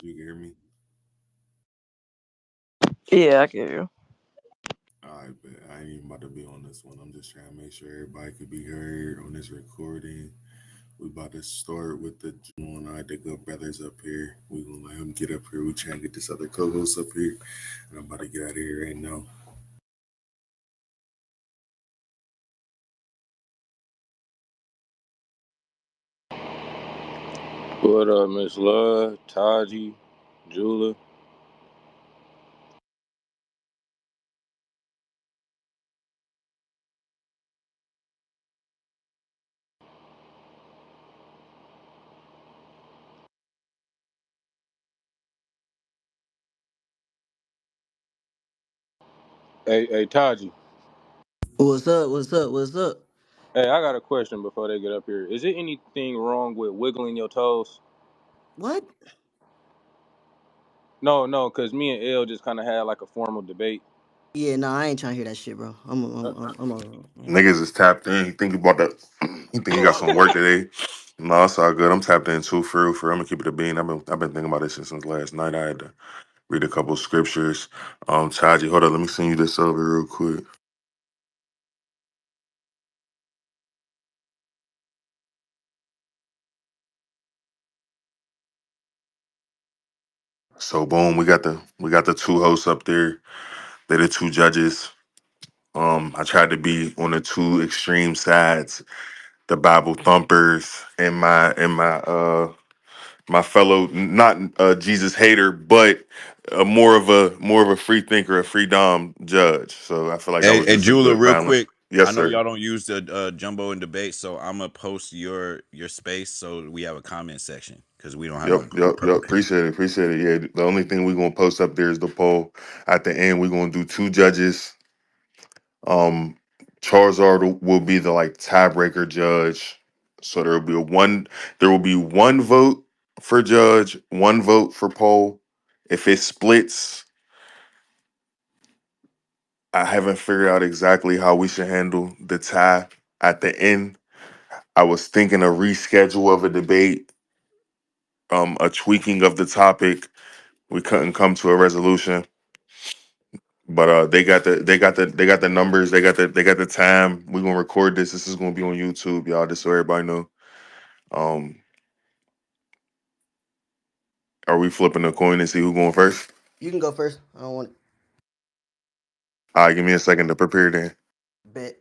You can hear me? Yeah, I can hear you. I bet I ain't even about to be on this one. I'm just trying to make sure everybody could be heard on this recording. We about to start with the Juno and I, the good brothers up here. We gonna let him get up here. We trying to get this other co-host up here, and I'm about to get out of here right now. What up, Miss Love, Tahgi, Jula? Hey, Tahgi. What's up? What's up? What's up? Hey, I got a question before they get up here. Is there anything wrong with wiggling your toes? What? No, cause me and L just kind of had like a formal debate. Yeah, nah, I ain't trying to hear that shit, bro. Uh, Niggas is tapped in. He think he about to. He think he got some work today. No, it's all good. I'm tapped in too. For real, for real. I'm gonna keep it a bean. I've been thinking about this shit since last night. I had to read a couple scriptures. Taji, hold up. Let me send you this over real quick. So boom, we got the two hosts up there. They're the two judges. I tried to be on the two extreme sides, the Bible thumpers and my fellow not Jesus hater, but more of a free thinker, a free dom judge. So I feel like that Hey, was hey, just a Jula, good real balance. quick. I Yes, know sir. y'all don't use the jumbo in debate, so I'm gonna post your space so we have a comment section because we don't have Yep, no yep, yep. okay. Appreciate it. Yeah, the only thing we're gonna post up there is the poll. At the end, we're gonna do two judges. Um, Charizard will be the like tiebreaker judge. So there will be one vote for judge, one vote for poll. If it splits, I haven't figured out exactly how we should handle the tie at the end. I was thinking a reschedule of a debate, a tweaking of the topic. We couldn't come to a resolution. But they got the numbers, they got the time. We're gonna record this. This is gonna be on YouTube, y'all, just so everybody know. Um, are we flipping a coin and see who going first? You can go first. I don't want All right, give me a second to prepare then. to bet.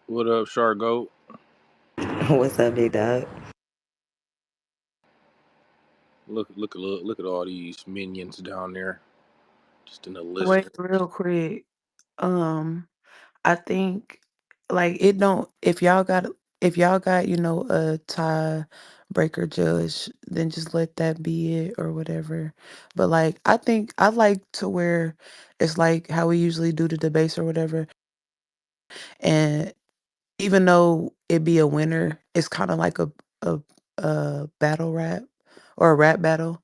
what up, Shargo? What's up, big dog? Look at all these minions down there, just in the Wait, listener. real quick. Um, I think like it don't if y'all got, a tie breaker judge, then just let that be it or whatever. But like I think I like to where it's like how we usually do the debates or whatever. And even though it be a winner, it's kind of like a a battle rap or a rap battle,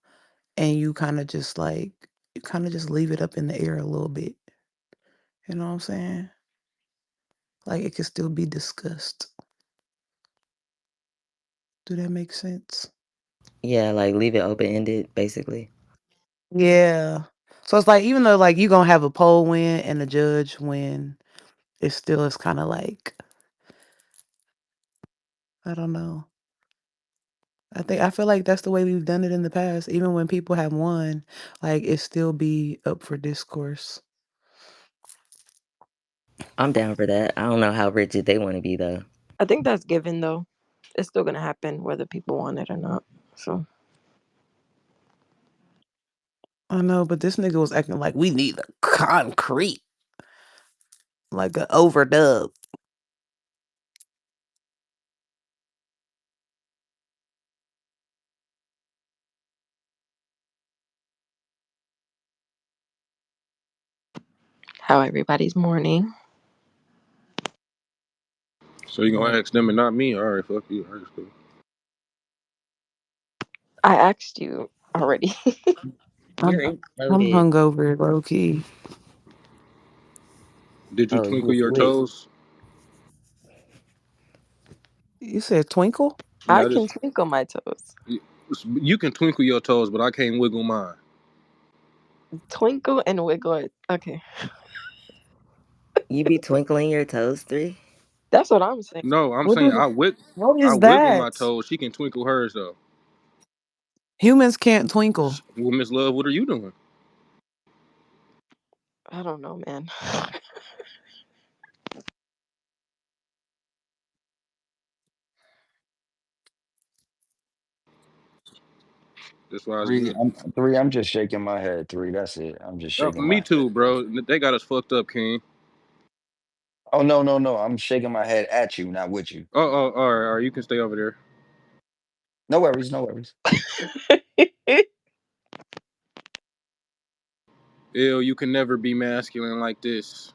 and you kind of just leave it up in the air a little bit. You know what I'm saying? Like it could still be discussed. Do that make sense? Yeah, like leave it open ended, basically. Yeah. So it's like even though like you gonna have a poll win and a judge win, it still is kind of like I don't know. I feel like that's the way we've done it in the past. Even when people have won, like it still be up for discourse. I'm down for that. I don't know how rigid they want to be though. I think that's given though. It's still gonna happen whether people want it or not. So I know, but this nigga was acting like we need a concrete, like a overdub. how everybody's morning. So you gonna ask them and not me? All right, fuck you. All right, cool. I asked you already. You're I'm I'm included. hungover, low key. Did you Oh, twinkle you your slick. toes? You said twinkle? I Now can this, twinkle my toes. you can twinkle your toes, but I can't wiggle mine. Twinkle and wiggle it. Okay. You be twinkling your toes, 3? That's what I'm saying. No, I'm What saying is what I is wiggle my that? toes. She can twinkle hers though. Humans can't twinkle. Well, Miss Love, what are you doing? I don't know, man. That's why it's Three, good. I'm just shaking my head. Three, that's it. I'm just shaking Me my head. too, bro. They got us fucked up, King. Oh no, no, no. I'm shaking my head at you, not with you. All right. You can stay over there. No worries, no worries. Ew, you can never be masculine like this.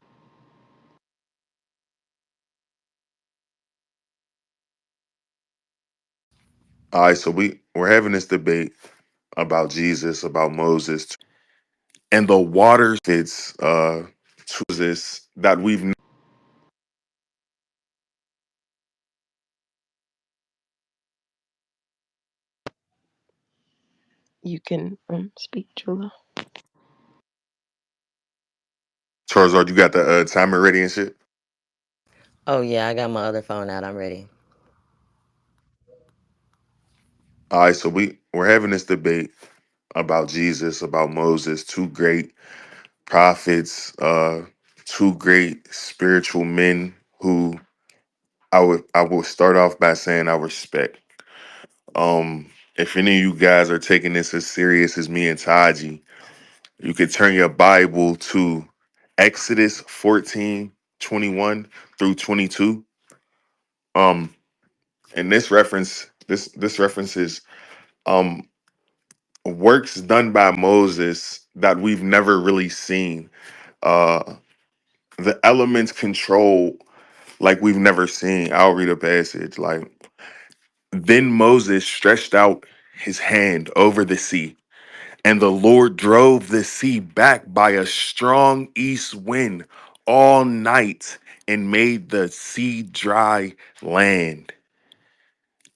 All right, so we're having this debate about Jesus, about Moses, and the waters. It's to this that we've. You can speak, Jula. Charizard, you got the timer ready and shit. Oh yeah, I got my other phone out. I'm ready. All right, so we're having this debate about Jesus, about Moses, two great prophets, two great spiritual men who I would start off by saying I respect. If any of you guys are taking this as serious as me and Taji, you could turn your Bible to Exodus 14:21 through 22. Um, and this references um works done by Moses that we've never really seen. Uh the elements control like we've never seen. I'll read a passage like then Moses stretched out his hand over the sea, and the Lord drove the sea back by a strong east wind all night and made the sea dry land,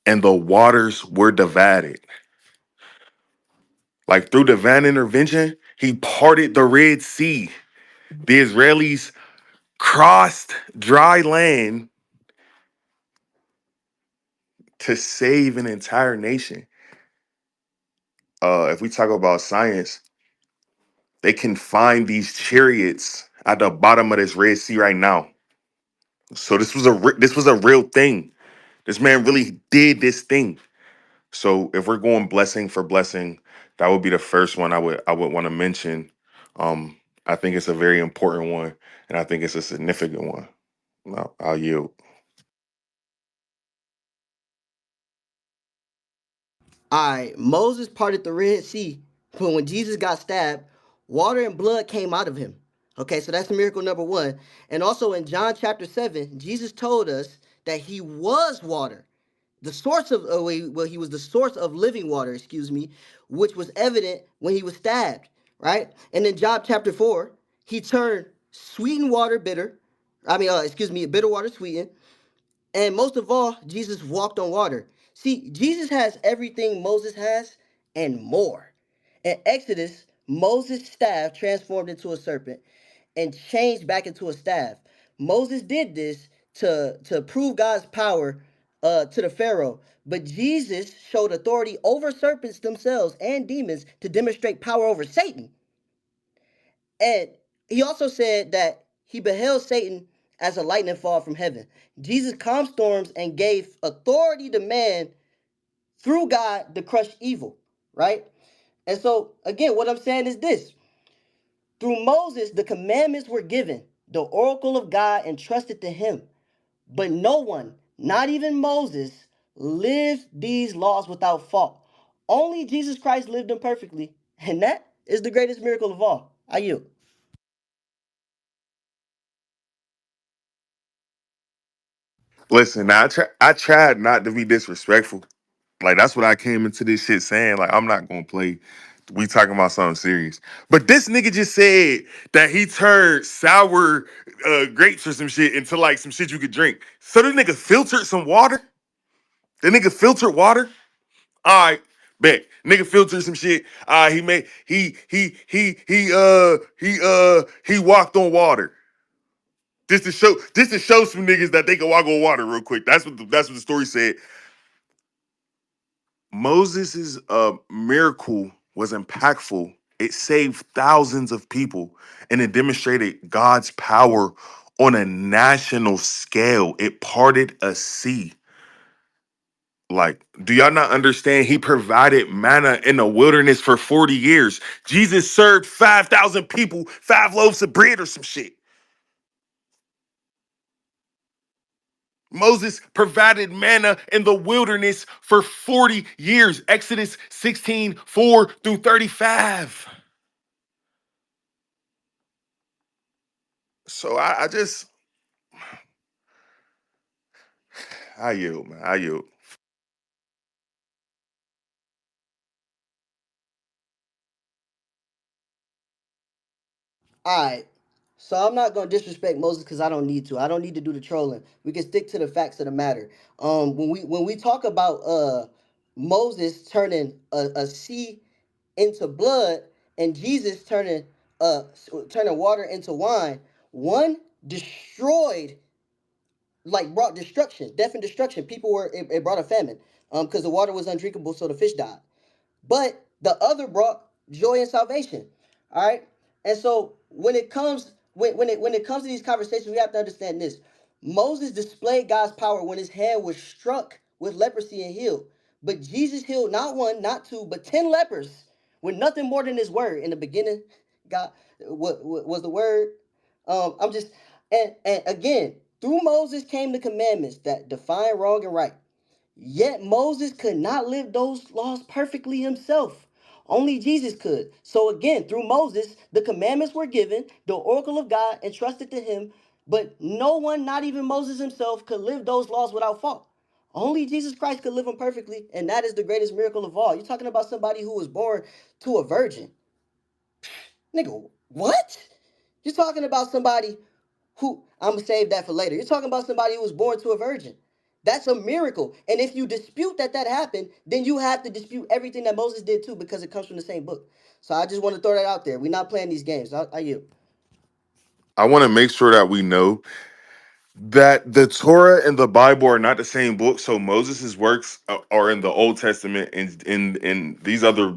and the waters were divided. Like through divine intervention, he parted the Red Sea. The Israelis crossed dry land to save an entire nation. If we talk about science, they can find these chariots at the bottom of this Red Sea right now. So this was a real thing. This man really did this thing. So if we're going blessing for blessing, that would be the first one I would want to mention. I think it's a very important one, and I think it's a significant one. I'll yield. All right, Moses parted the Red Sea, but when Jesus got stabbed, water and blood came out of him. Okay, so that's miracle number one. And also in John chapter 7, Jesus told us that he was water, the source of, well, he was the source of living water, excuse me, which was evident when he was stabbed, right? And in John chapter 4, he turned sweetened water bitter. Excuse me, bitter water sweetened. And most of all, Jesus walked on water. See, Jesus has everything Moses has and more. In Exodus, Moses' staff transformed into a serpent and changed back into a staff. Moses did this to prove God's power to the Pharaoh. But Jesus showed authority over serpents themselves and demons to demonstrate power over Satan. And he also said that he beheld Satan as a lightning fall from heaven. Jesus calmed storms and gave authority to man through God to crush evil, right? And so, again, what I'm saying is this: through Moses, the commandments were given, the oracle of God entrusted to him. But no one, not even Moses, lived these laws without fault. Only Jesus Christ lived them perfectly. And that is the greatest miracle of all. I yield. Listen, now I tried not to be disrespectful. Like that's what I came into this shit saying. Like I'm not gonna play. We talking about something serious. But this nigga just said that he turned sour grapes or some shit into like some shit you could drink. So this nigga filtered some water. The nigga filtered water. All right, bet. Nigga filtered some shit. He made he walked on water. Just to show some niggas that they can walk on water real quick. That's what the story said. Moses' miracle was impactful. It saved thousands of people and it demonstrated God's power on a national scale. It parted a sea. Like, do y'all not understand? He provided manna in the wilderness for 40 years. Jesus served 5,000 people, 5 loaves of bread or some shit. Moses provided manna in the wilderness for 40 years. Exodus 16:4-35. So I yield, man. I yield. All right. So I'm not gonna disrespect Moses because I don't need to. I don't need to do the trolling. We can stick to the facts of the matter. When we talk about Moses turning a sea into blood and Jesus turning water into wine, one destroyed, like brought destruction, death and destruction. People were it brought a famine because the water was undrinkable, so the fish died. But the other brought joy and salvation. All right. And so when it comes to these conversations, we have to understand this. Moses displayed God's power when his hand was struck with leprosy and healed. But Jesus healed not one, not two, but 10 lepers with nothing more than his word. In the beginning, God what was the word. I'm just and again, through Moses came the commandments that define wrong and right. Yet Moses could not live those laws perfectly himself. Only Jesus could. So again, through Moses, the commandments were given, the oracle of God entrusted to him, but no one, not even Moses himself, could live those laws without fault. Only Jesus Christ could live them perfectly, and that is the greatest miracle of all. You're talking about somebody who was born to a virgin. Nigga, what? You're talking about somebody who, I'm gonna save that for later. You're talking about somebody who was born to a virgin. That's a miracle. And if you dispute that happened, then you have to dispute everything that Moses did too, because it comes from the same book. So I just want to throw that out there. We're not playing these games. I you. I want to make sure that we know that the Torah and the Bible are not the same book. So Moses' works are in the Old Testament, and in these other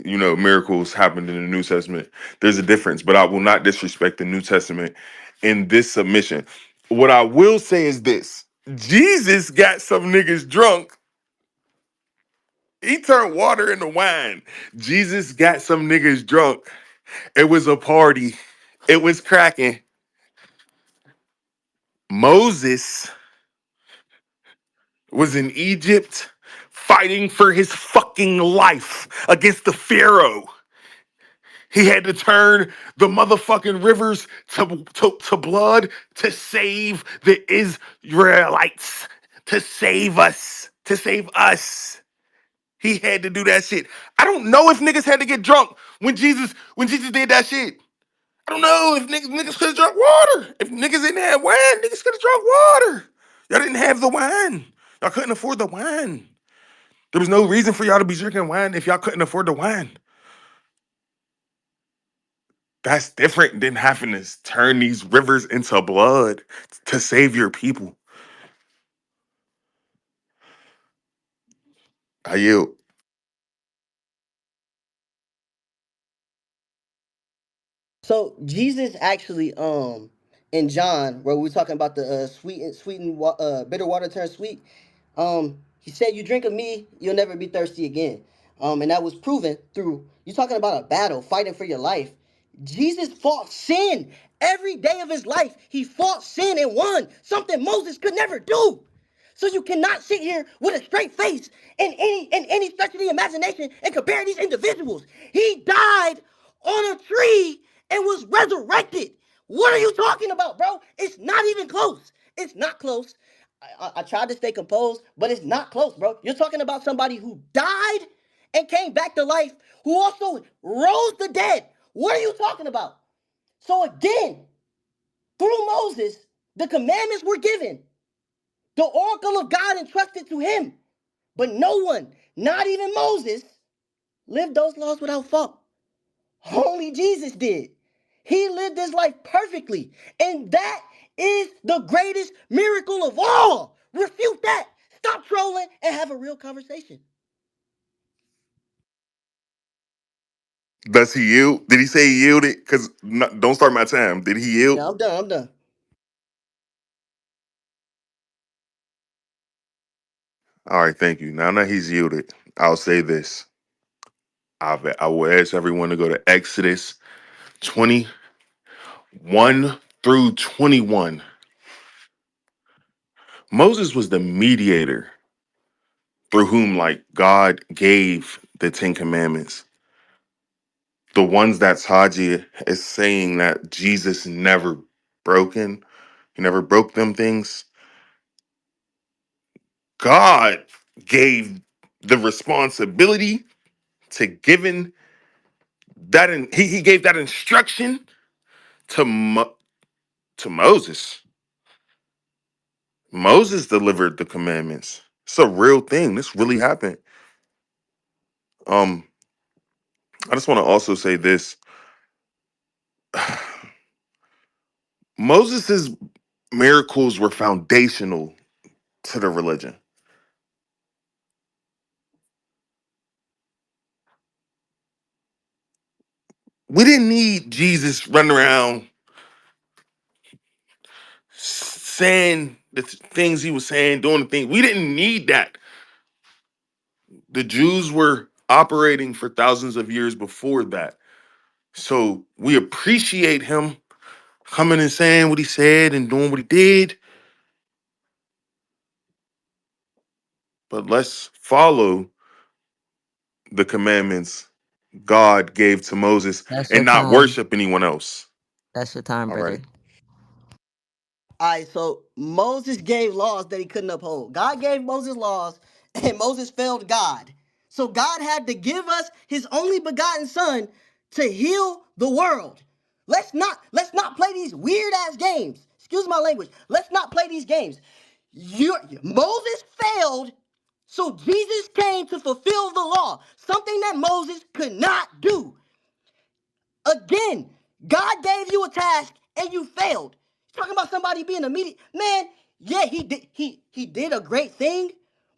miracles happened in the New Testament. There's a difference, but I will not disrespect the New Testament in this submission. What I will say is this: Jesus got some niggas drunk. He turned water into wine. Jesus got some niggas drunk. It was a party. It was cracking. Moses was in Egypt fighting for his fucking life against the Pharaoh. He had to turn the motherfucking rivers to blood to save the Israelites, to save us, to save us. He had to do that shit. I don't know if niggas had to get drunk when Jesus did that shit. I don't know if niggas could have drunk water. If niggas didn't have wine, niggas could have drunk water. Y'all didn't have the wine. Y'all couldn't afford the wine. There was no reason for y'all to be drinking wine if y'all couldn't afford the wine. That's different than having to turn these rivers into blood to save your people. I yield. So Jesus actually, in John, where we were talking about the bitter water turned sweet, he said, "You drink of me, you'll never be thirsty again." And that was proven through you talking about a battle, fighting for your life. Jesus fought sin every day of his life. He fought sin and won, something Moses could never do. So you cannot sit here with a straight face in any stretch of the imagination and compare these individuals. He died on a tree and was resurrected. What are you talking about, bro? It's not even close. It's not close. I tried to stay composed, but it's not close, bro. You're talking about somebody who died and came back to life, who also rose the dead. What are you talking about? So again, through Moses, the commandments were given. The oracle of God entrusted to him. But no one, not even Moses, lived those laws without fault. Only Jesus did. He lived his life perfectly. And that is the greatest miracle of all. Refute that. Stop trolling and have a real conversation. Does he yield? Did he say he yielded? Because don't start my time. Did he yield? Yeah, I'm done. I'm done. All right, thank you. Now that he's yielded, I'll say this. I will ask everyone to go to Exodus 21 through 21. Moses was the mediator through whom, like, God gave the Ten Commandments. The ones that Tahgi is saying that Jesus never broken, he never broke them things. God gave the responsibility to giving that, he gave that instruction to to Moses. Moses delivered the commandments. It's a real thing. This really happened. Um, I just want to also say this. Moses's miracles were foundational to the religion. We didn't need Jesus running around saying the things he was saying, doing the things. We didn't need that. The Jews were operating for thousands of years before that. So we appreciate him coming and saying what he said and doing what he did. But let's follow the commandments God gave to Moses That's your and not time. worship anyone else. That's your time, All right. brother. All right, so Moses gave laws that he couldn't uphold. God gave Moses laws, and Moses failed God. So God had to give us his only begotten son to heal the world. Let's not play these weird ass games. Excuse my language. Let's not play these games. Moses failed, so Jesus came to fulfill the law, something that Moses could not do. Again, God gave you a task and you failed. Talking about somebody being a media man, yeah, he did a great thing.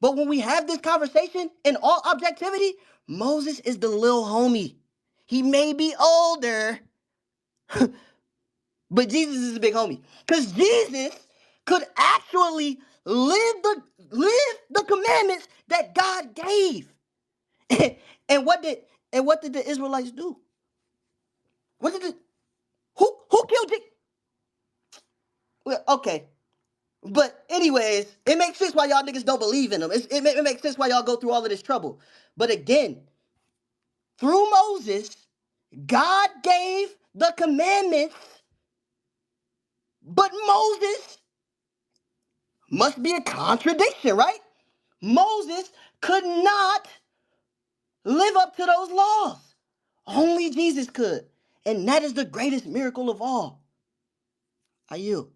But when we have this conversation in all objectivity, Moses is the little homie. He may be older, but Jesus is a big homie. Because Jesus could actually live the commandments that God gave. and what did the Israelites do? What did the, who killed Jesus? Well, okay. But anyways, it makes sense why y'all niggas don't believe in him. It makes sense why y'all go through all of this trouble. But again, through Moses, God gave the commandments, but Moses must be a contradiction, right? Moses could not live up to those laws. Only Jesus could. And that is the greatest miracle of all. Are you?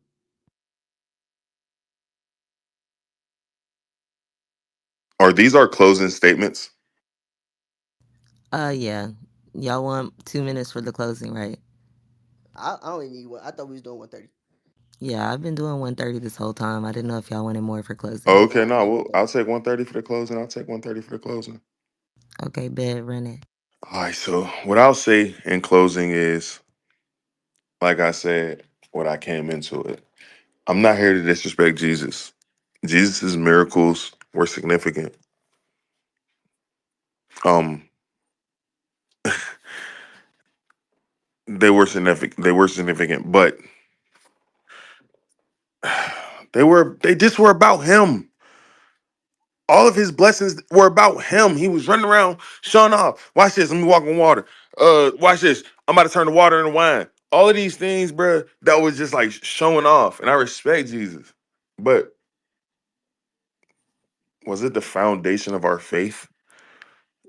Are these our closing statements? Yeah. Y'all want 2 minutes for the closing, right? I don't even need one. I thought we was doing 130. Yeah, I've been doing 130 this whole time. I didn't know if y'all wanted more for Oh, closing. okay, Nah, no, we well, good. I'll take 130 for the closing. I'll take 130 for the closing. Okay, bed, run it. All right, so what I'll say in closing is, like I said, when I came into it, I'm not here to disrespect Jesus. Jesus' miracles were significant. Um, they were significant. They were significant, but they just were about him. All of his blessings were about him. He was running around showing off. Watch this. Let me walk on water. Watch this. I'm about to turn the water into wine. All of these things, bruh, that was just like showing off. And I respect Jesus. But was it the foundation of our faith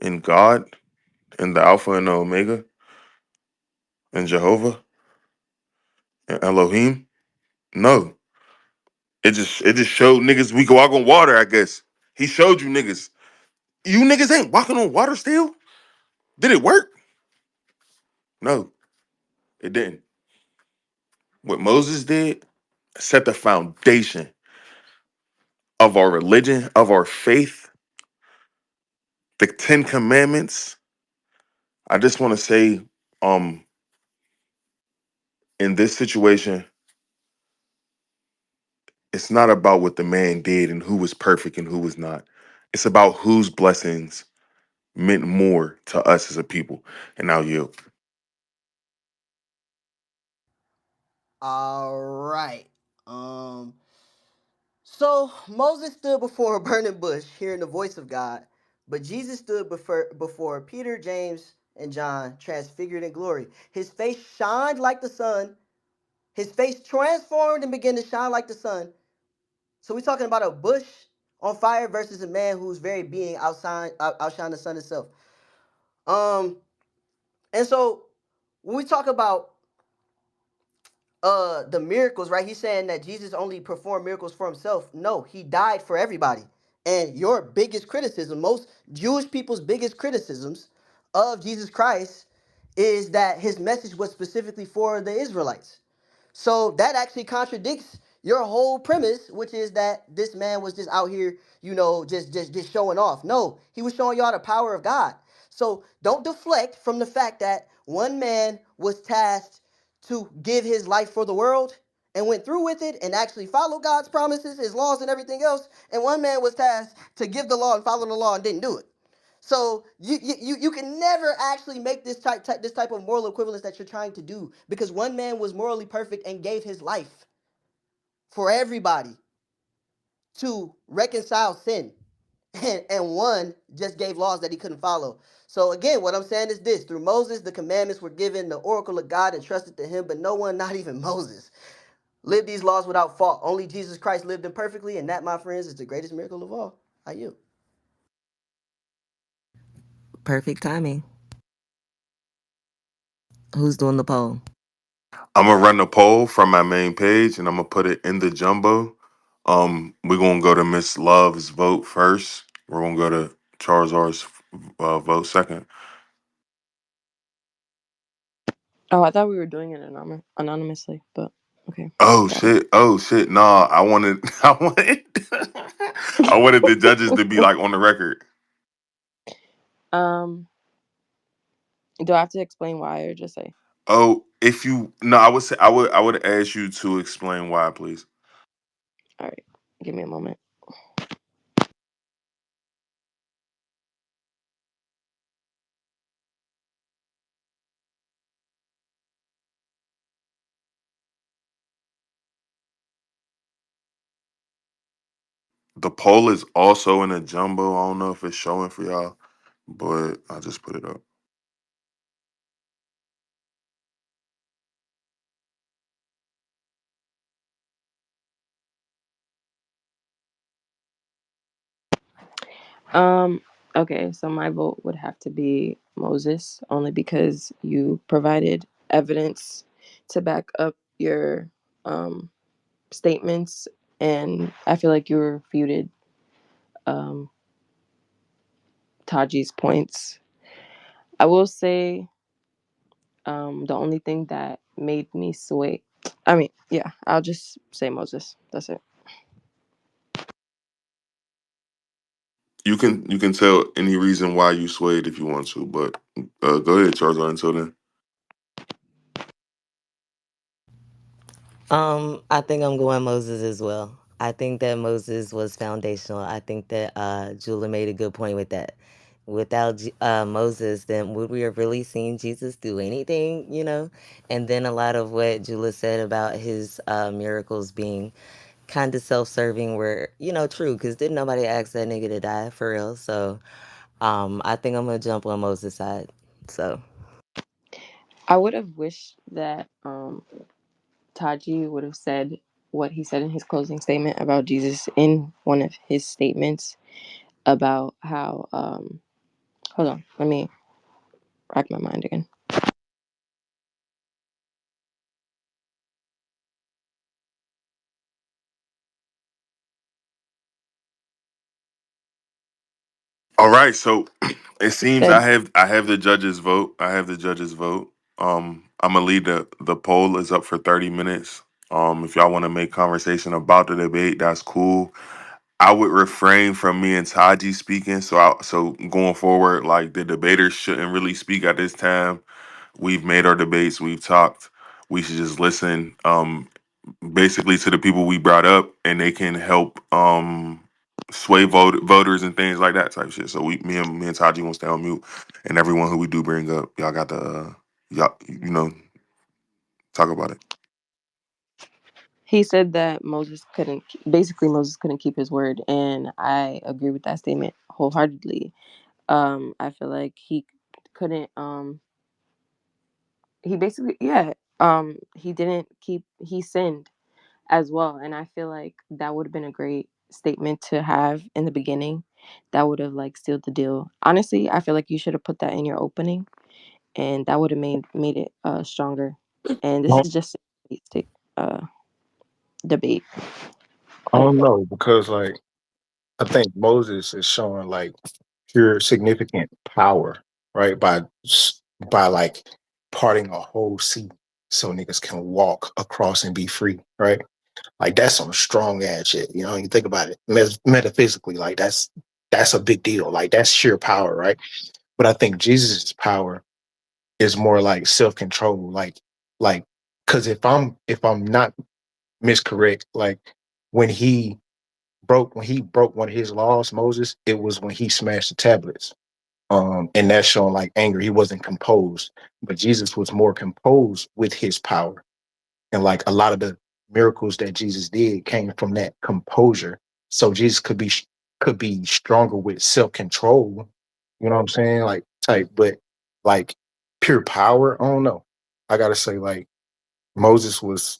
in God and the Alpha and the Omega and Jehovah and Elohim? No. It just showed niggas we can walk on water, I guess. He showed you niggas. You niggas ain't walking on water still? Did it work? No, it didn't. What Moses did set the foundation of our religion, of our faith, the Ten Commandments. I just want to say, um, in this situation, it's not about what the man did and who was perfect and who was not. It's about whose blessings meant more to us as a people. And now you. All right. Um. So Moses stood before a burning bush, hearing the voice of God, but Jesus stood before Peter, James, and John, transfigured in glory. His face shined like the sun. His face transformed and began to shine like the sun. So we're talking about a bush on fire versus a man whose very being outshine the sun itself. Um, and so when we talk about the miracles, right? He's saying that Jesus only performed miracles for himself. No, he died for everybody. And your biggest criticism, most Jewish people's biggest criticisms of Jesus Christ is that his message was specifically for the Israelites. So that actually contradicts your whole premise, which is that this man was just out here, just showing off. No, he was showing y'all the power of God. So don't deflect from the fact that one man was tasked to give his life for the world and went through with it and actually followed God's promises, his laws, and everything else. And one man was tasked to give the law and follow the law and didn't do it. So you can never actually make this type of moral equivalence that you're trying to do, because one man was morally perfect and gave his life for everybody to reconcile sin, and one just gave laws that he couldn't follow. So again, what I'm saying is this: through Moses, the commandments were given, the oracle of God entrusted to him, but no one, not even Moses, lived these laws without fault. Only Jesus Christ lived them perfectly, and that, my friends, is the greatest miracle of all. I yield. Perfect timing. Who's doing the poll? I'm gonna run the poll from my main page and I'm gonna put it in the jumbo. We're gonna go to Miss Love's vote first. We're gonna go to Charles R's vote second. Oh, I thought we were doing it anonymously, but okay, Oh got it. shit! Oh shit! Nah, I wanted, I wanted, I wanted the judges to be like on the record. Um, do I have to explain why or just say? Oh, if you no, I would say I would ask you to explain why, please. All right, give me a moment. The poll is also in a jumbo. I don't know if it's showing for y'all, but I just put it up. Um, okay, so my vote would have to be Moses, only because you provided evidence to back up your um statements, and I feel like you refuted um Taji's points. I will say the only thing that made me sway, I mean, yeah, I'll just say Moses. That's it. You can tell any reason why you swayed if you want to, but go ahead, Charles. Until then, I think I'm going Moses as well. I think that Moses was foundational. I think that Julie made a good point with that. Without Moses, then would we have really seen Jesus do anything, you know? And then a lot of what Julie said about his miracles being kind of self-serving were, true, because didn't nobody ask that nigga to die for real? So I think I'm going to jump on Moses' side. So. I would have wished that Taji would have said what he said in his closing statement about Jesus in one of his statements about how hold on, let me rack my mind again. All right, so it seems Said I have the judges vote. I have the judges vote. I'm gonna lead the poll is up for 30 minutes. If y'all want to make conversation about the debate, that's cool. I would refrain from me and Taji speaking. So going forward, like the debaters shouldn't really speak at this time. We've made our debates. We've talked. We should just listen. Basically to the people we brought up, and they can help sway voters and things like that type shit. So me and Taji won't stay on mute, and everyone who we do bring up, y'all got the y'all talk about it. he said that Moses couldn't basically Moses couldn't keep his word, and I agree with that statement wholeheartedly. I feel like he couldn't he basically he didn't keep he sinned as well, and I feel like that would have been a great statement to have in the beginning. That would have like sealed the deal. Honestly, I feel like you should have put that in your opening, and that would have made it stronger. And I this don't, is just a basic uh debate. I Like don't know because like I think Moses is showing like pure significant power, right? By like parting a whole sea so niggas can walk across and be free, right? Like that's some strong ass shit. You know, you think about it metaphysically, like that's a big deal. Like that's sheer power, right? But I think Jesus' power is more like self control, like because if I'm not miscorrect, like when he broke one of his laws, Moses, it was when he smashed the tablets. And that's showing like anger. He wasn't composed, but Jesus was more composed with his power. And like a lot of the miracles that Jesus did came from that composure. So Jesus could be stronger with self control. You know what I'm saying? Like type, but like pure power. I don't know. I gotta say, like Moses was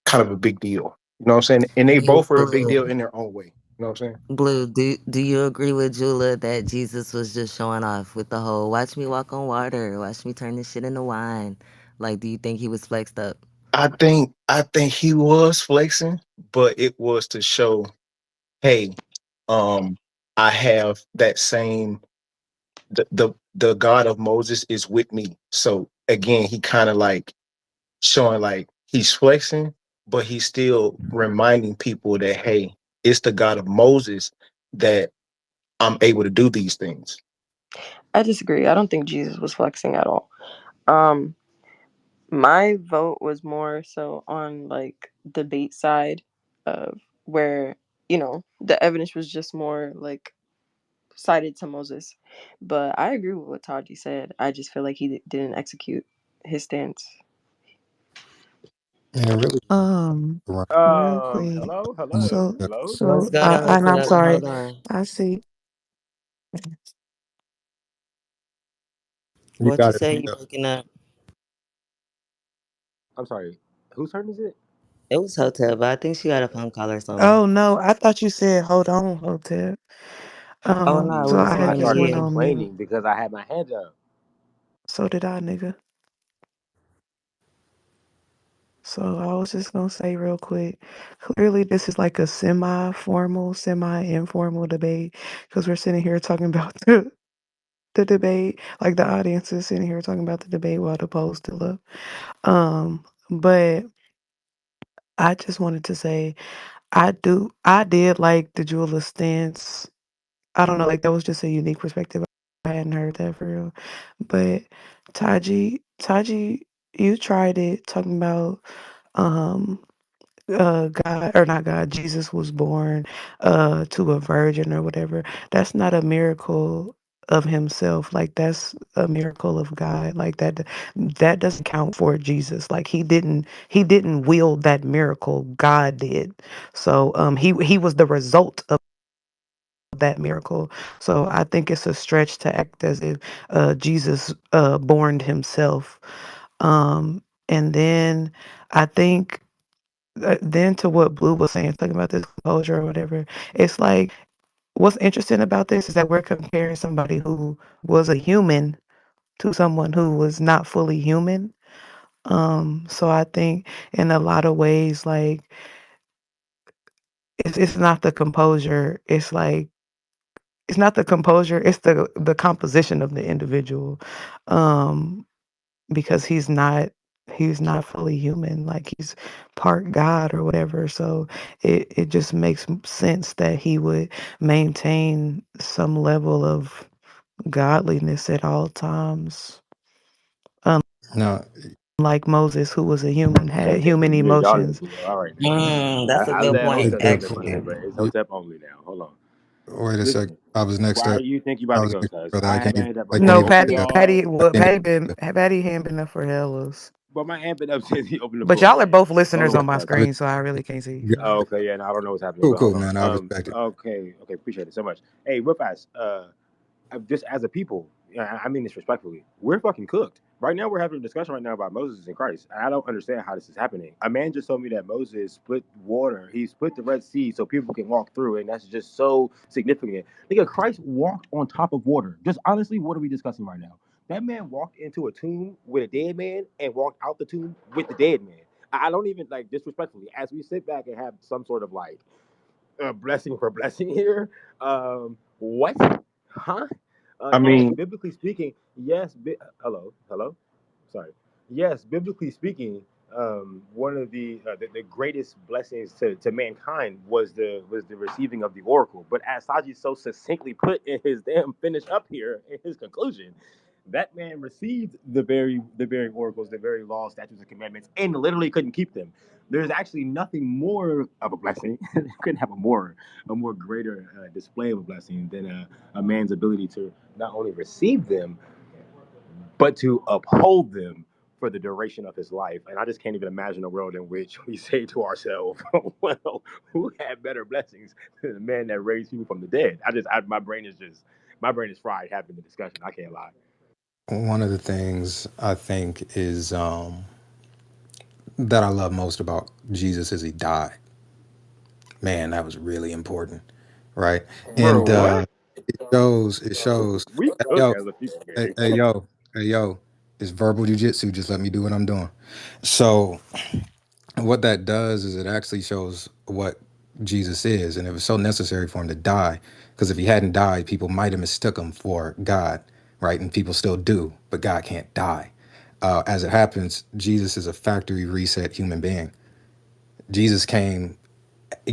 kind of a big deal. You know what I'm saying? And they Hey, both were a big deal Blue. in their own way. You know what I'm saying? Blue, do you agree with Jula that Jesus was just showing off with the whole "watch me walk on water, watch me turn this shit into wine"? Like, do you think he was flexed up? I think he was flexing, but it was to show, hey, um, I have that same the God of Moses is with me. So again, he kind of like showing like he's flexing, but he's still reminding people that hey, it's the God of Moses that I'm able to do these things. I disagree. I don't think Jesus was flexing at all. Um, my vote was more so on like debate side of where the evidence was just more like cited to Moses. But I agree with what Taji said. I just feel like he didn't execute his stance. And it really Um, around real quick. Hello, hello, So, hello. What's so, going on? What's and I'm up? sorry. Hold on. I see. you What you got it. say? You You got breaking up? I'm sorry. Whose turn is it? It was Hotel, but I think she got a phone call or something. Oh no, I thought you said hold on, Hotel. Oh no, So we were I I had saying just started went yeah. on mute. complaining because I had my hand up. So did I, nigga. So I was just gonna say real quick. Clearly, this is like a semi-formal, semi-informal debate because we're sitting here talking about the debate. Like the audience is sitting here talking about the debate while the poll's still up. But I just wanted to say I did like the jeweler stance. I don't know, like that was just a unique perspective. I hadn't heard that for real. But Taji, you tried it talking about um God or not God, Jesus was born to a virgin or whatever. That's not a miracle of himself. Like that's a miracle of God. Like that doesn't count for Jesus. Like he didn't wield that miracle. God did. So he was the result of that miracle. So I think it's a stretch to act as if Jesus borned himself. And then I think then to what Blue was saying, talking about this composure or whatever, it's like what's interesting about this is that we're comparing somebody who was a human to someone who was not fully human. So I think in a lot of ways, like it's not the composure. It's like it's not the composure, it's the composition of the individual. Um, because he's not fully human, like he's part God or whatever. So it just makes sense that he would maintain some level of godliness at all times. No, Unlike Moses, who was a human, had human Yeah, y'all emotions. niggas go all right now. That's a I good said point, hey, Hotep hey, don't get money, actually. but it's you- Hotep only now. Hold on. wait a sec. Listen, I was next why up. do you think you about I to was go, next, Taz? brother. I haven't had that, I but can't No, even. both of Patty, y'all. Patty, well, I can't Patty ain't been up for hellas. But my hand been up since he opened the But floor, y'all are man. both Hold listeners on on, my Taz. even. screen, so I really can't see. Oh, okay, yeah, and I don't know what's happening, Cool, but hold cool, on. man. I respect it. Okay, appreciate it so much. Hey, real fast. Just as a people, yeah, I mean this respectfully, we're fucking cooked. Right now, we're having a discussion right now about Moses and Christ. And I don't understand how this is happening. A man just told me that Moses split water. He split the Red Sea so people can walk through, and that's just so significant. Nigga, Christ walked on top of water. Just honestly, what are we discussing right now? That man walked into a tomb with a dead man and walked out the tomb with the dead man. I don't even like disrespectfully. As we sit back and have some sort of like blessing for blessing here. What? Huh? I Yes, mean, biblically speaking, yes. Hello. Sorry. Yes, biblically speaking, one of the greatest blessings to mankind was the receiving of the oracle. But as Saji so succinctly put in his damn finish up here in his conclusion, that man received the very oracles, the very laws, statutes, and commandments, and literally couldn't keep them. There's actually nothing more of a blessing. You couldn't have a more greater display of a blessing than a man's ability to not only receive them but to uphold them for the duration of his life. And I just can't even imagine a world in which we say to ourselves, well, who had better blessings than the man that raised people from the dead? My brain is fried having the discussion. I can't lie. One of the things I think is that I love most about Jesus is he died. Man, that was really important, right? For And what? it shows. We Hey, cook yo, as a people, hey, gang. hey, yo, hey, yo. It's verbal jujitsu. Just let me do what I'm doing. So what that does is it actually shows what Jesus is, and it was so necessary for him to die, because if he hadn't died, people might have mistook him for God, right? And people still do, but God can't die. As it happens, Jesus is a factory reset human being. Jesus came.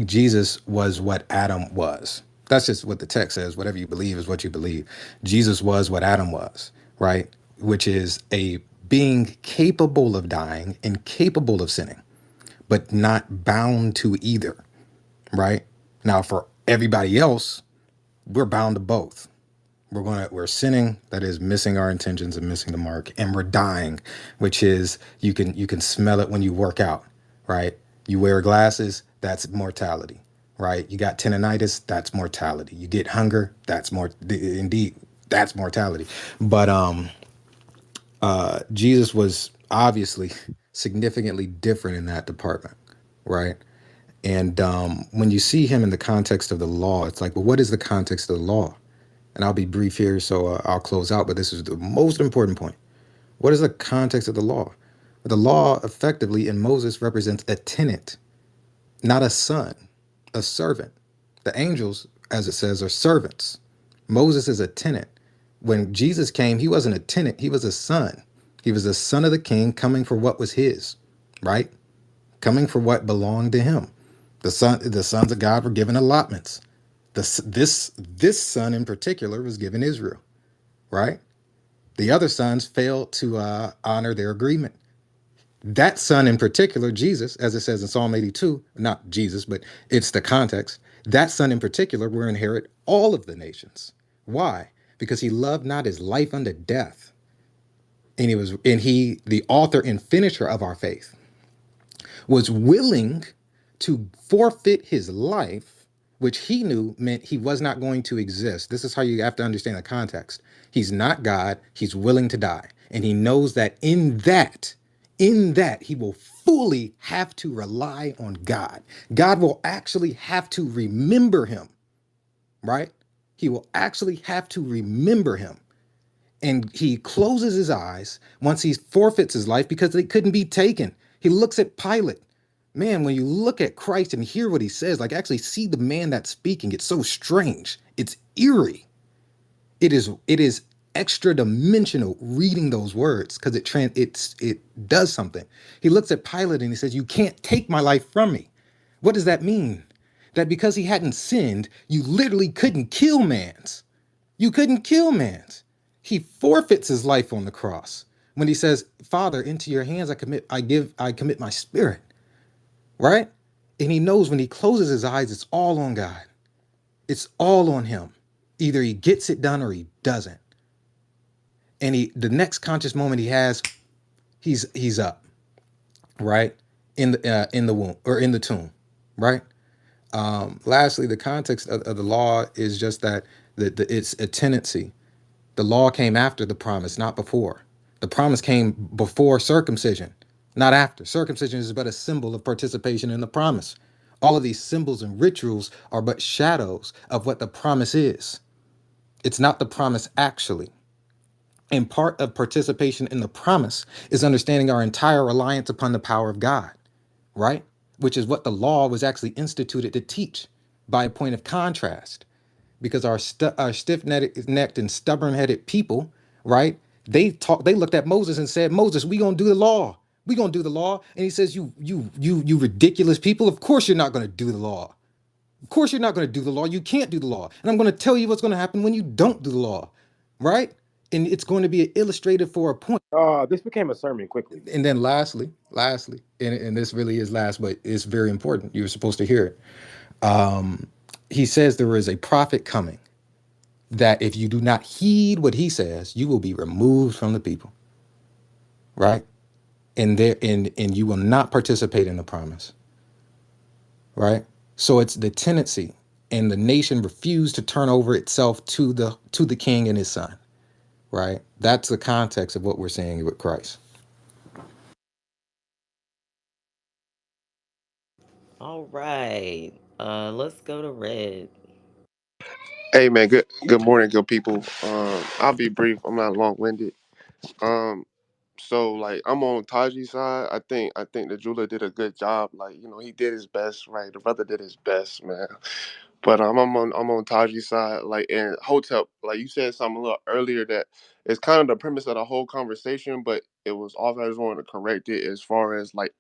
Jesus was what Adam was. That's just what the text says. Whatever you believe is what you believe. Jesus was what Adam was, right? Which is a being capable of dying and capable of sinning, but not bound to either, right? Now, for everybody else, we're bound to both. We're sinning, that is missing our intentions and missing the mark, and we're dying, which is you can smell it when you work out, right? You wear glasses, that's mortality, right? You got tendonitis, that's mortality. You get hunger, that's more indeed, that's mortality. But Jesus was obviously significantly different in that department, right? And when you see him in the context of the law, it's like, well, what is the context of the law? And I'll be brief here, so I'll close out, but this is the most important point. What is the context of the law? The law effectively in Moses represents a tenant, not a son, a servant. The angels, as it says, are servants. Moses is a tenant. When Jesus came, he wasn't a tenant, he was a son. He was the son of the king coming for what was his, right? Coming for what belonged to him. The sons of God were given allotments. This son in particular was given Israel, right? The other sons failed to honor their agreement. That son in particular, Jesus, as it says in Psalm 82, not Jesus, but it's the context. That son in particular will inherit all of the nations. Why? Because he loved not his life unto death, and he, the author and finisher of our faith, was willing to forfeit his life, which he knew meant he was not going to exist. This is how you have to understand the context. He's not God, he's willing to die. And he knows that in that, he will fully have to rely on God. God will actually have to remember him, right? He will actually have to remember him. And he closes his eyes once he forfeits his life because they couldn't be taken. He looks at Pilate. Man, when you look at Christ and hear what he says, like actually see the man that's speaking, it's so strange. It's eerie. It is extra dimensional reading those words because it does something. He looks at Pilate and he says, "You can't take my life from me." What does that mean? That because he hadn't sinned, you literally couldn't kill man's. You couldn't kill man's. He forfeits his life on the cross when he says, "Father, into your hands I commit my spirit." Right? And he knows when he closes his eyes, it's all on God. It's all on him. Either he gets it done or he doesn't. And the next conscious moment he has, he's up, right? In the womb or in the tomb, right? Lastly, the context of the law is just that it's a tendency. The law came after the promise, not before. The promise came before circumcision, not after. Circumcision is but a symbol of participation in the promise. All of these symbols and rituals are but shadows of what the promise is. It's not the promise actually. And part of participation in the promise is understanding our entire reliance upon the power of God, right? Which is what the law was actually instituted to teach by a point of contrast. Because our stiff-necked and stubborn-headed people, right? They looked at Moses and said, "Moses, we gonna do the law. We gonna do the law." And he says, "You ridiculous people. Of course you're not gonna do the law. Of course you're not gonna do the law. You can't do the law. And I'm gonna tell you what's gonna happen when you don't do the law, right? And it's going to be illustrated for a point." This became a sermon quickly. And then lastly, and this really is last, but it's very important. You're supposed to hear it. He says there is a prophet coming that if you do not heed what he says, you will be removed from the people, right? And you will not participate in the promise, right? So it's the tendency, and the nation refused to turn over itself to the king and his son, right? That's the context of what we're seeing with Christ. All right. Let's go to Red. Hey man, good morning, good people. I'll be brief. I'm not long winded. Um, so like I'm on Taji's side. I think the jeweler did a good job. Like he did his best. Right, the brother did his best, man. But I'm on Taji's side. Like and Hotep, like you said something a little earlier that it's kind of the premise of the whole conversation, but it was off. I just wanted to correct it as far as like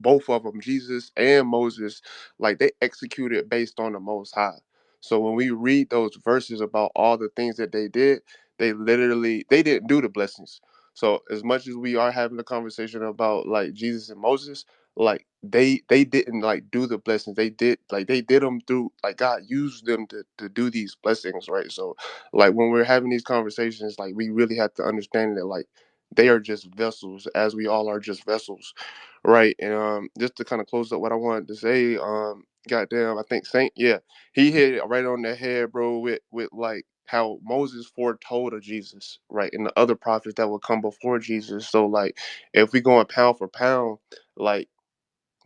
both of them, Jesus and Moses, like they executed based on the Most High. So when we read those verses about all the things that they did, they didn't do the blessings. So as much as we are having a conversation about like Jesus and Moses, like they didn't like do the blessings. They did them through like God used them to do these blessings, right? So like when we're having these conversations, like we really have to understand that like they are just vessels, as we all are just vessels, right? And just to kind of close up what I wanted to say, goddamn, I think Saint, yeah, he hit it right on the head, bro, with like how Moses foretold of Jesus, right, and the other prophets that would come before Jesus. So like if we going pound for pound, like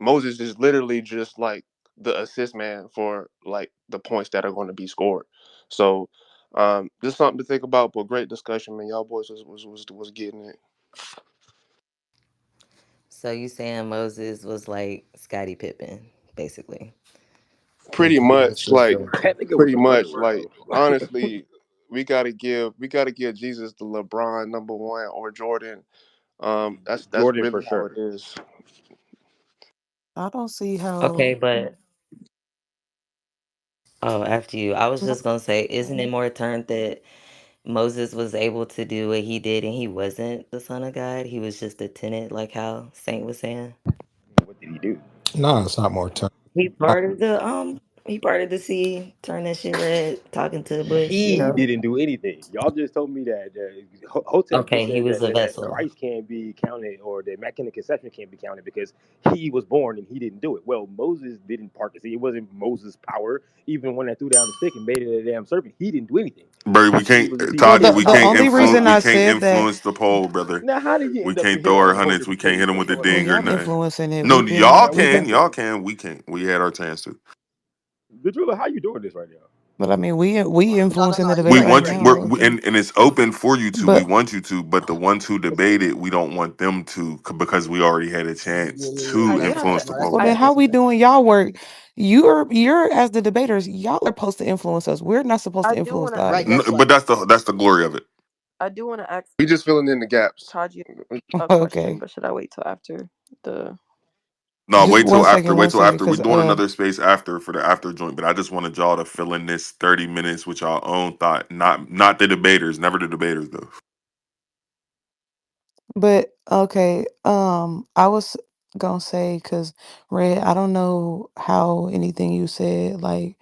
Moses is literally just like the assist man for like the points that are going to be scored. So just something to think about, but great discussion, man. Y'all boys was getting it. So you saying Moses was like Scottie Pippen, basically, and Pretty Jesus much was like the That nigga was pretty a much murderer, like though. honestly, we gotta give Jesus the LeBron number one or Jordan. That's Jordan really for how sure. it is. I don't see how. okay, but oh, after you, I was just gonna say, isn't it more turned that Moses was able to do what he did and he wasn't the son of God? He was just a tenant, like how Saint was saying. What did he do? No, it's not more time. He parted the sea, turned that shit red, talking to the bush, you He know. didn't do anything. Y'all just told me that Hotep just Okay, he said was that a the vessel. rice can't be counted or the immaculate conception can't be counted because he was born and he didn't do it. Well, Moses didn't part the sea. It wasn't Moses' power. Even when I threw down the stick and made it a damn serpent, he didn't do anything. Bro, we He can't was he Well, wasn't Taji, the the we the power can't of only God. influence reason we I can't said that, influence the poll, brother. Now, how did you We end up can't hitting throw on our the hundreds, Moses we can't thing hit them for with the well, showing ding or y'all nothing. influencing it. No, We've been y'all now we we've can, been got y'all can, we can't. We had our chance to. the driller. How you doing this right now? But I mean, we No, no, influencing no. the He's We debate right. He's right want right. you, He's now. right. we're, He's right. and it's open for you to. We But want you to, but the ones who debate it, we don't want them to because we already had a Yeah, chance yeah, yeah. to I That's do a want influence to. fact. the No, that's vote. a well, then I fact. how That's a we fact. doing y'all work? You're as the debaters, y'all are supposed to influence us. We're not supposed I to do influence want the to. Right. audience. That's why. But that's the glory of it. I do want to ask We just filling in the gaps. Taji a question, Okay, but should I wait till after the? No, just one second, Wait one till second, after. We because doing another space after for the after joint. But I just wanted y'all to fill in this 30 minutes with y'all own thought, not the debaters, never the debaters though. but okay, I was gonna say because Red, I don't know how anything you said like.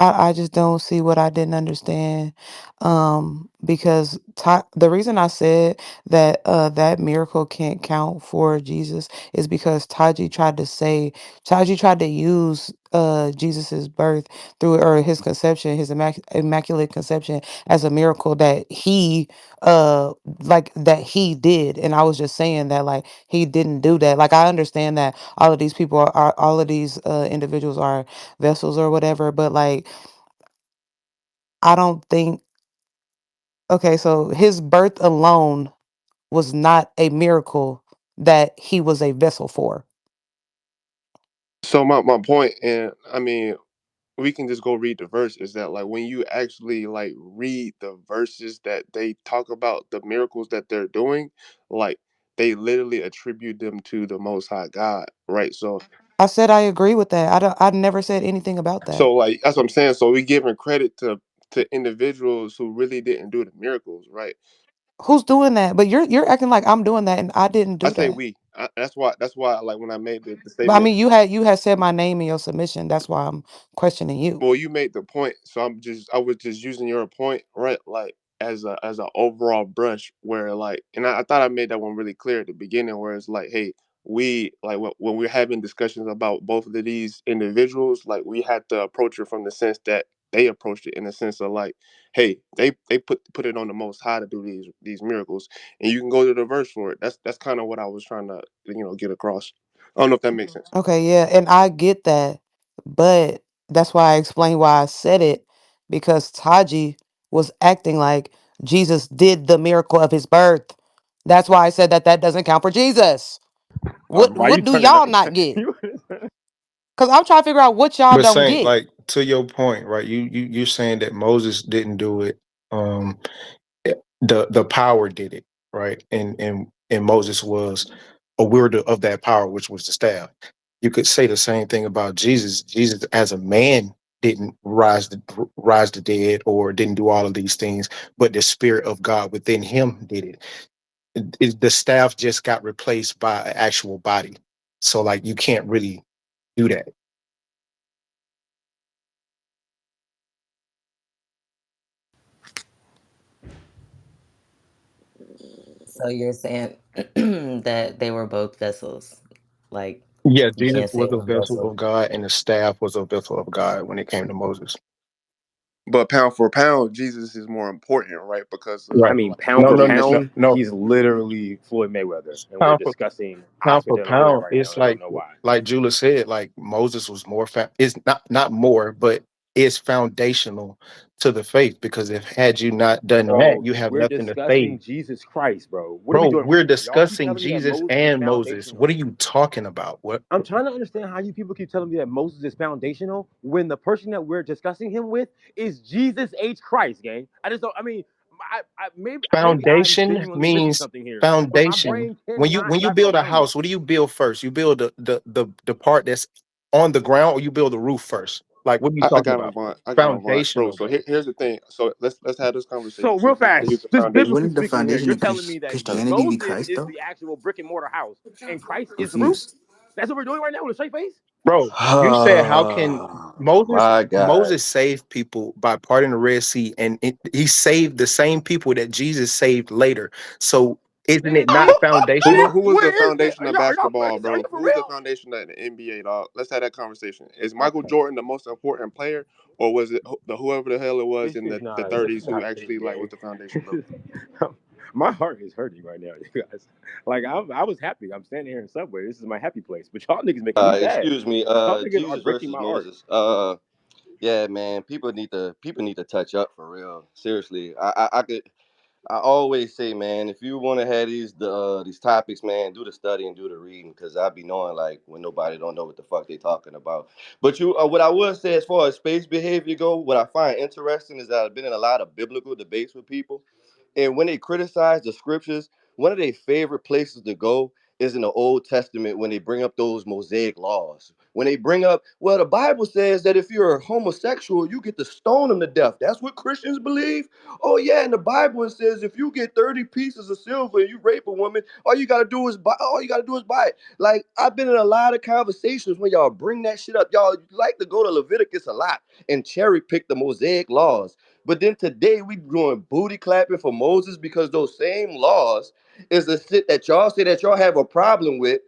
I just don't see what I didn't understand. Because the reason I said that that miracle can't count for Jesus is because Taji tried to use Jesus's birth through or his conception, his immaculate conception as a miracle that he like that he did. And I was just saying that like he didn't do that. Like I understand that all of these people are all of these individuals are vessels or whatever, but like I don't think okay, so his birth alone was not a miracle that he was a vessel for. So my point, and I mean, we can just go read the verse. Is that like when you actually like read the verses that they talk about the miracles that they're doing, like they literally attribute them to the Most High God, right? I said I agree with that. I never said anything about that. So like that's what I'm saying. So we giving credit to individuals who really didn't do the miracles, right? Who's doing that? But you're acting like I'm doing that and I didn't I do say that. we. That's why like when I made the But I statement. mean you had said my name in your submission. That's why I'm questioning you. Well, you made the point, so I was just using your point, right? Like as an overall brush, where like, and I thought I made that one really clear at the beginning, where it's like, hey, we like when we're having discussions about both of these individuals, like we had to approach it from the sense that they approached it in the sense of like, hey, they put it on the Most High to do these miracles, and you can go to the verse for it. That's kind of what I was trying to get across. I don't know if that makes sense. Okay, yeah, and I get that, but that's why I explained why I said it because Taji was acting like Jesus did the miracle of his birth. That's why I said that that doesn't count for Jesus. Why you What do turning up? y'all not get? Cuz I'm trying to figure out what y'all But don't Saint, get. like to your point, right? You're saying that Moses didn't do it. Um, the power did it, right? And Moses was a wielder of that power, which was the staff. You could say the same thing about Jesus. Jesus, as a man, didn't rise the dead or didn't do all of these things, but the Spirit of God within him did it. The staff just got replaced by an actual body. So, like, you can't really do that. So you're saying that they were both vessels. Like Yeah, you Jesus can't say was a one vessel vessel. of God, and the staff was a vessel of God when it came to Moses. But pound for pound, Jesus is more important, right? Because I Right. mean, pound No, for no, he no, pound, no. he's literally Floyd Mayweather, and we're Pound for discussing pound Oscar for De La Hoya pound, right now, it's and I don't know why. like Jula said, like Moses was more. It's not more, but it's foundational to the faith because if had you not done that, Bro, you have we're nothing to say, discussing Jesus Christ, bro. What are we bro. doing We're right now? Y'all keep discussing telling me that Jesus Moses is and Moses. What foundational. are you talking about? What I'm trying to understand how you people keep telling me that Moses is foundational when the person that we're discussing him with is Jesus H. Christ, gang. I just don't. I mean, maybe I'm foundation genuinely missing means? something here, but my Foundation. brain When you cannot when you wrap build a around house, this. what do you build first? You build the part that's on the ground, or you build the roof first? Like, what are you I talking got on about? Vaughn. I got on Vaughn, bro. Foundational, So bro. here's the thing. So let's have this So conversation. So real just to fast, use the just foundation. biblically Wouldn't the speaking here, foundation you're of telling me that Christianity be Moses Christ is though? the actual brick and mortar house and Christ is the roof. Confused. That's what we're doing right now with a straight face. Bro, you said how can Moses My God. Moses save people by parting the Red Sea, and he saved the same people that Jesus saved later. So isn't Nigga, it no. not foundational? Who was the Where is it? foundation of Are basketball, y'all bro? for Who was real? the foundation of the NBA, dog? Let's have that conversation. Is Michael Okay. Jordan the most important player, or was it the whoever the hell it was This in is the not. This is 30s who not a thing, actually like was gang. the foundation, bro? My heart is hurting right now, you guys. Like I was happy. I'm standing here in Subway. This is my happy place. But y'all niggas making me sad. Excuse me. Y'all niggas are Jesus breaking versus my heart. Moses. Yeah, man. People need to touch up for real. Seriously, I always say, man, if you want to have these topics, man, do the study and do the reading, because I be knowing like when nobody don't know what the fuck they talking about. But what I would say as far as space behavior go, what I find interesting is that I've been in a lot of biblical debates with people, and when they criticize the scriptures, one of their favorite places to go is in the Old Testament when they bring up those Mosaic laws. When they bring up, well, the Bible says that if you're a homosexual, you get to stone them to death. That's what Christians believe. Oh yeah, in the Bible it says if you get 30 pieces of silver and you rape a woman, all you gotta do is buy it. Like I've been in a lot of conversations when y'all bring that shit up. Y'all like to go to Leviticus a lot and cherry pick the Mosaic laws. But then today we doing booty clapping for Moses because those same laws is the shit that y'all say that y'all have a problem with.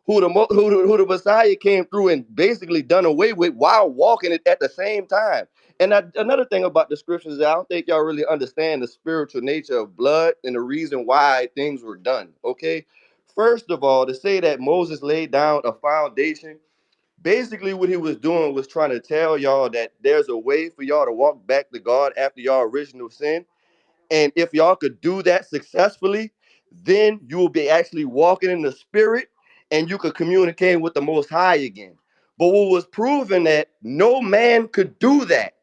Who the Messiah came through and basically done away with while walking it at the same time. And another thing about the scriptures is I don't think y'all really understand the spiritual nature of blood and the reason why things were done. Okay, first of all, to say that Moses laid down a foundation, basically what he was doing was trying to tell y'all that there's a way for y'all to walk back to God after y'all original sin. And if y'all could do that successfully, then you will be actually walking in the spirit and you could communicate with the Most High again. But what was proven that no man could do that.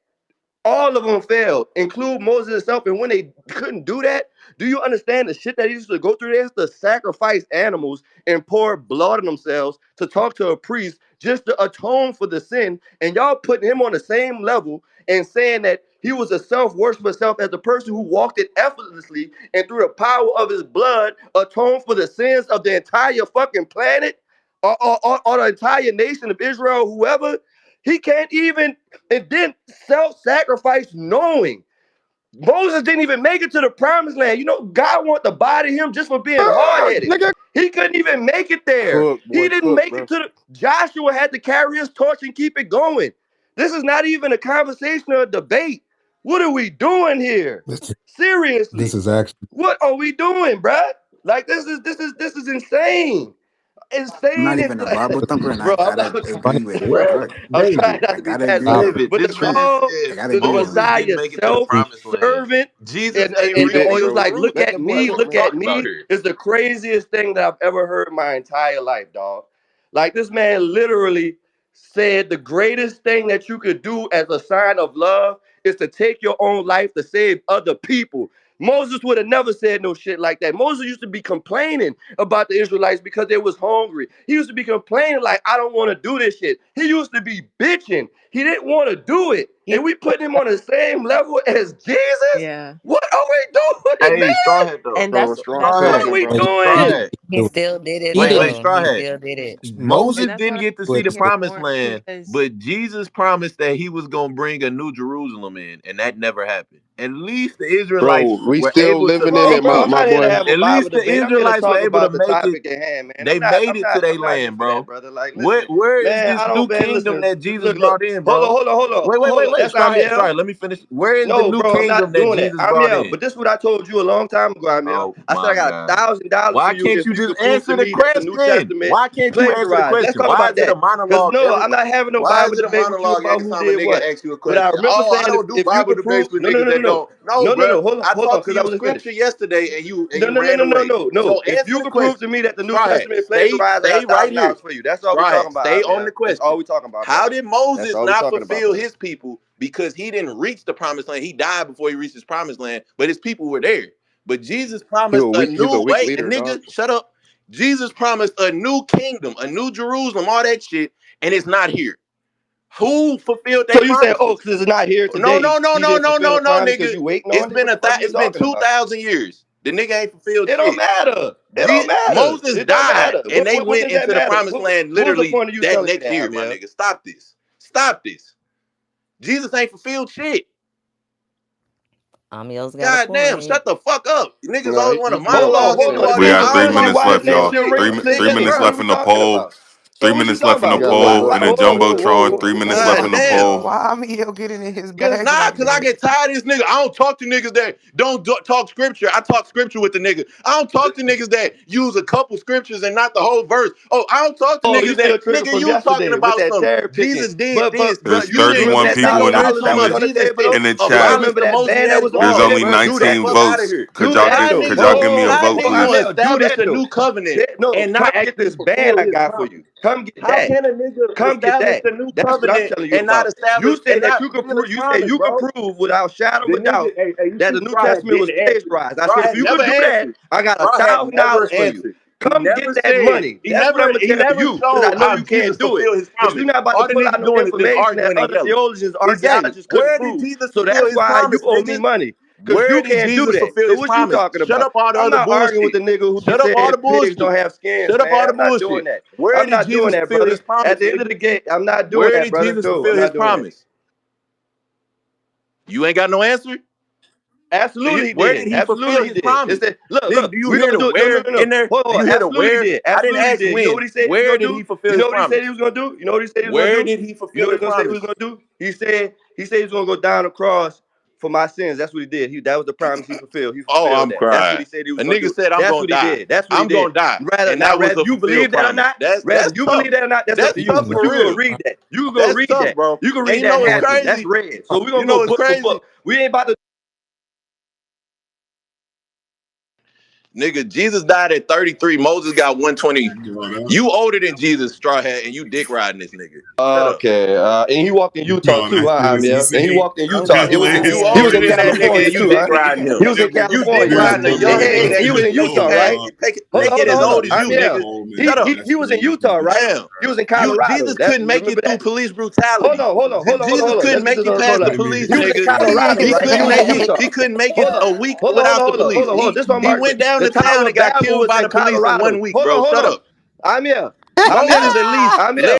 All of them failed, include Moses himself. And when they couldn't do that, do you understand the shit that he used to go through? They used to sacrifice animals and pour blood on themselves to talk to a priest just to atone for the sin. And y'all putting him on the same level and saying that he was a self-worshiper self as the person who walked it effortlessly and through the power of his blood atoned for the sins of the entire fucking planet or the entire nation of Israel, whoever. He can't even and then self-sacrifice knowing. Moses didn't even make it to the promised land. You know, God wanted to body him just for being hard-headed. Nigga, He couldn't even make it there. Cook, He boy, didn't cook, make it bro. to the Joshua had to carry his torch and keep it going. This is not even a conversation or a debate. What are we doing here? This, this Seriously. is actually What are we doing, bruh? Like this is insane. I'm not Insane is even a like, Bible thumper, and I bro. gotta agree with it. what Bro, But I'm crazy? trying not I to be gotta agree passive, stop. with it. David, but this to man call I said gotta the agree on it. Moses didn't Messiah make it to the promised land. self-servant Jesus and, ain't and, He and reached didn't, or he New was bro. like, Jerusalem. What are we look at talking about me, here? is the craziest thing that I've ever heard in my entire life, dog. Like this man literally said the greatest thing that you could do as a sign of love is to take your own life to save other people. Moses would have never said no shit like that. Moses used to be complaining about the Israelites because they was hungry. He used to be complaining like, I don't want to do this shit. He used to be bitching. He didn't want to do it. You And we put him on the same level as Jesus? yeah. What are we doing, man? Hey, Straw Hat though. And Bro, that's straw that's Straw What Hat. are talking, we bro. Straw doing? Hat. He still did it Wait, and wait, though. Straw He Hat. still did it. Moses that's didn't why get to see I'm the here promised more land, because but Jesus promised that he was going to bring a new Jerusalem in, and that never happened. At least the Israelites Bro, we were still able to living in Bro, it, make bro, it. I'm my not here to boy. have a At Bible least the debate. I'm here to Israelites were talk able to about the make it. topic at hand, man. They made it to their I'm not here land, for that, bro. brother. Like, listen, Where is man, this I new don't, man, kingdom listen. that Jesus Look. brought in, bro? Hold on. Wait. That's Straw Hat, Amiel. sorry, let me finish. Where is the No, new bro, I'm kingdom not that doing that. Jesus brought Amiel, in? but this is what I told you a long time ago, Amiel. Oh I said I my got God. $1,000 for Why you can't if you you just could prove to answer the me that the New question? Testament Why can't you answer the plagiarized. Let's question? talk Why about is it a that. Because monologue no, every I'm not having no Why Bible is it a debate with you monologue about every who time a did nigga what. asks you a But I question? remember Oh, I saying don't do if you Bible could prove debates with niggas that don't. No, bruh. I hold on, talked to because I you wasn't finished. scripture yesterday and No, you ran away. no. So If answer you the could prove to question. me that the New Straw Hat, Testament plagiarized, I got stay a right thousand here. dollars for you. That's all we Straw talking Hat, about, stay on Amir. the That's all question. we talking about, How brother. did That's Moses all we not talking about, fulfill brother. his people because he didn't reach the promised land? He died before he reached his promised land, but his people were there. But Jesus promised a He's a new weak wait, a leader, dog. nigga, shut up. Jesus promised a new kingdom, a new Jerusalem, all that shit, and it's not here. Who fulfilled So their you saying, oh, promises? because it's not here No, today, no, no, he no, didn't no, fulfill no, the no, promise because nigga. you waiting on it? What the fuck are you It's been talking about? 2,000 years. The nigga ain't fulfilled It don't shit. matter. It don't matter. Moses It don't died, matter. and they What went does that into the matter? promised land What was the literally point of you that telling me next that, year, my Amir? nigga. Stop this. Stop this. Jesus ain't fulfilled shit. Amiel's got a God damn, point. shut the fuck up. You niggas No, always want to he don't got monologue and Hold do nothing on. to all It's We this. gonna say. got be I don't 3 want to interesting minutes do watching left, that that y'all. shit shit. run. Three Then minutes what Nigga, are left we in the talking poll. about? Three So what you minutes talking left in the You about? gotta let poll Why? in a Whoa, whoa, whoa, whoa, jumbotron. whoa, 3 minutes whoa, left God in whoa, the whoa, damn. poll. whoa. Why Emil getting in his Cause bag nah, like cause I that? get tired of this nigga. I don't talk to niggas that don't talk scripture. I talk scripture with the nigga. I don't talk to niggas that use a couple scriptures and not the whole verse. Oh, I don't talk to Oh, you niggas still that tripping nigga from you talking yesterday with about that some cherry picking. Jesus did But this. but There's but you You remember 31 didn't that take people no thousand in dollars verse that from was a on the Jesus table stick. though? the Do y'all chat. Promise remember the that Most band that Manual was on There's the laws, only table? bro. Do Get the that 19 fuck though. out of votes. here. Could Do y'all that Y'all though. could niggas, y'all Whoa, give me a whoa, whoa, y'all vote, whoa, niggas want to please? Amel, do establish that a though. new covenant No, and come not get actually this band fulfill I his got for promise. you. Come get How that. can a nigga Come get establish that. a new That's what I'm covenant telling you and not about. establish You and said that not you could fulfill prove. his You said promise, you could bro? prove without a shadow The of a nigga, doubt hey, you that see, the New Straw Hat Testament was didn't answer. plagiarized. I Straw said if Hat you could never do that, answered. I got Straw Hat never $1,000 for you. answered. He Come get never that said. money. He That's what I'm never. gonna He tell never you because I showed know how you Jesus can't do it. fulfilled his Because promise. you're not about to All the pull out niggas no doing is just information that arguing and other yelling. theologians, Exactly. archaeologists couldn't Where did prove. Jesus So fulfill that's his why you promise, owe me nigga? money because Where you did can't do Jesus that. fulfill So his what you promise? talking Shut about? up all the I'm other not arguing with bullshit. the nigga who be Shut up all saying the pigs bullshit. don't have skins, Shut up all man. the I'm not doing bullshit. that. Where I'm did not doing Jesus that, fulfill brother. his promise, At the end of nigga? the day, I'm not doing Where that, did brother. Jesus No, I'm fulfill his not doing that. promise? You ain't got no answer? Absolutely he Where did did. he fulfill Absolutely he his did. promise? It's that look, Nigga, look, do you we're hear gonna the do no, no, where no, no. in there? Hold Do on. you hear the Absolutely he where? did. I didn't Absolutely he ask did. You know what when. he said he was Where gonna did do? he fulfill You his know what he said he promise? was gonna do? You know what he said he was gonna Where do? did he You know fulfill what his he gonna say he was promise? gonna do? He said he was gonna go down the cross for my sins. That's what he did. That was the promise he fulfilled. He Oh, fulfilled I'm that. That's what crying. he said he A was gonna nigga do. said I'm That's gonna what he die. did. That's what he I'm did. gonna die. Rather And now, that was whether a you believe fulfilled that or promise. not, whether That's you tough. believe that or not, that's up That's to you. tough But for you can go real. read that. You can go That's read tough, that. bro. You can And read you know that what's happy. That's crazy? red. So we're You gonna know go what's book for crazy? book. We ain't about to. Nigga, Jesus died at 33. Moses got 120. You older than Jesus, straw hat, and you dick riding this nigga. Shut up. Okay, and he walked in Utah No, too, that's huh, crazy. Amir? And he walked in I'm Utah. It was in You crying. he was older in than that nigga California and you too, dick huh? riding He him. was in You dick California. riding a young nigga And that he was in couldn't even Utah, right? make it as Hold old on, as you, Amir. nigga. He, Shut up. he he was in Utah, right? Damn. He was in You Colorado. Jesus couldn't You make remember it through that? police brutality. Hold Jesus on. Let couldn't me get make this it on. past Hold the up. police, He was in nigga. Colorado, He right? He couldn't was in make it. Utah. He couldn't make it Hold up. a week without the police. Hold on. This one He Mark. went down The to town Tower and of got Babel killed was by in the police in Colorado. 1 week, Hold bro. on, hold Shut on. up. Amir. Moses at least Amir.